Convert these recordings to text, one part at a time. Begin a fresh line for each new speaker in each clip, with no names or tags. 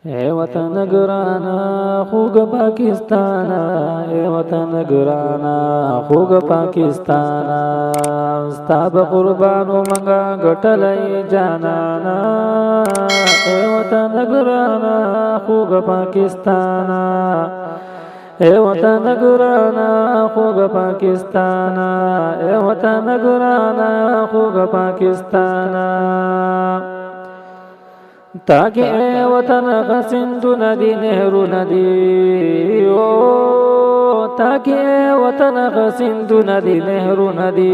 اے وطن گرانا خوگہ پاکستانا، اے وطن گرانا خوگہ پاکستانا، ستا بقربانو منگا گٹلئی جانانا، اے وطن گرانا خوگہ پاکستانا، اے وطن گرانا خوگہ پاکستانا، اے وطن گرانا خوگہ پاکستانا، تاکہ اے وطن کا سندھ ندی نہرو ندی، تاکہ اے وطن کا سندھ ندی نہرو ندی،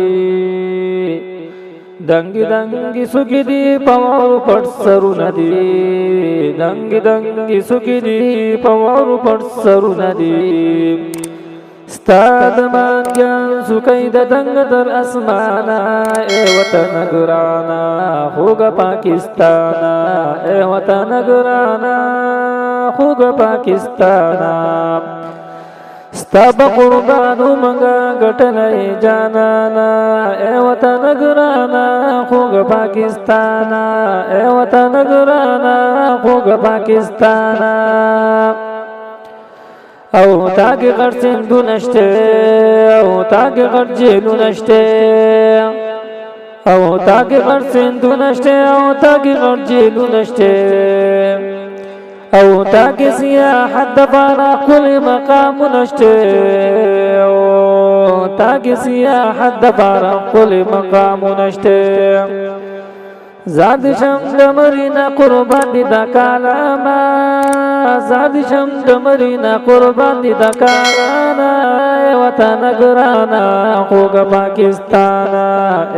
دنگی دنگی سکی دی پوار پٹ سرو ندی، دنگی دنگی سکی دی پوار پٹ سرو ندی، ستاد مانگیان سکی دا دنگ در اسمانا، اے وطن گرانا خوگہ پاکستانا، اے وطن گرانا خوگہ پاکستانا، ستا بقربانو منگا گٹلئی جانانا، اے وطن گرانا خوگہ پاکستانا، اے وطن گرانا خوگہ پاکستانا، او تاکہ غر سندھو نشتے، او تاکہ غر جیلو نشتے، او تاکہ غر سندھو نشتے، او تاکہ غر جیلو نشتے، او تاکہ سیاحت دفارا کل مقام نشتے، او تاکہ سیاحت دفارا کل مقام نشتے، زاد شم دمرینا قربان دی دا کلاما، زاد شم دمرینا قربان دی دا کلانا، اے وطن گرانا خوگہ پاکستانا،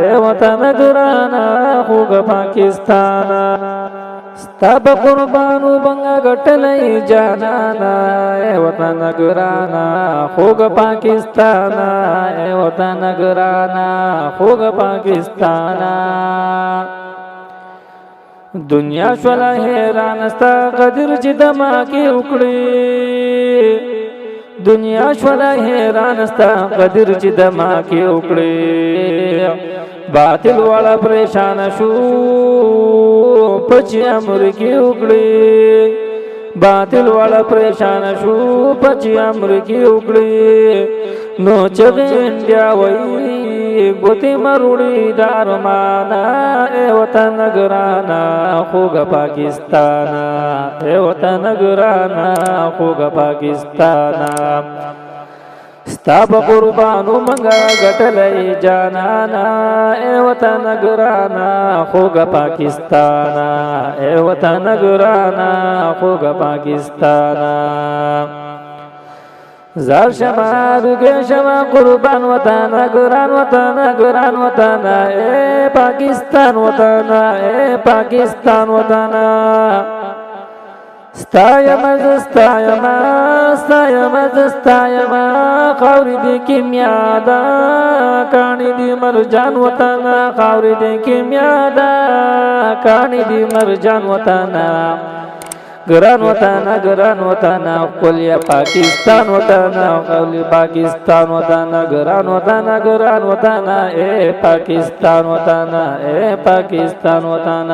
اے وطن گرانا خوگہ پاکستانا، ستا بقربانو بنگا گٹلئی جانانا، اے وطن گرانا خوگہ پاکستانا، اے وطن گرانا خوگہ پاکستانا، دنیا شولا حیران ستا قدر چی دما کی اکڑی، دنیا شولا حیران ستا قدر چی دما کی اکڑی، باطل والا پریشان شو پچی امر کی اکڑی، باطل والا پریشان شو پچی امر کی اکڑی، نو چغی انڈیا وئی گوتی مروڑی دارمانا، اے وطن گرانا خوگہ پاکستانا، اے وطن گرانا خوگہ پاکستانا، ستا بقربانو منگا گٹلئی جانانا، اے وطن گرانا خوگہ پاکستانا، اے وطن گرانا خوگہ پاکستانا، زار شما رگے شما قربان وطن گران وطن گران وطن، اے پاکستان وطن، اے پاکستان وطن، ستایم ستایم ستایم ستایم خاوری دی کیمیادا، کانی دی مرجان وطن، خاوری دی کیمیادا کانی دی مرجان وطن، گران وطن گران وطن قل پاکستان وطن، قل پاکستان وطن گران وطن گران وطن، اے پاکستان وطن، اے پاکستان وطن۔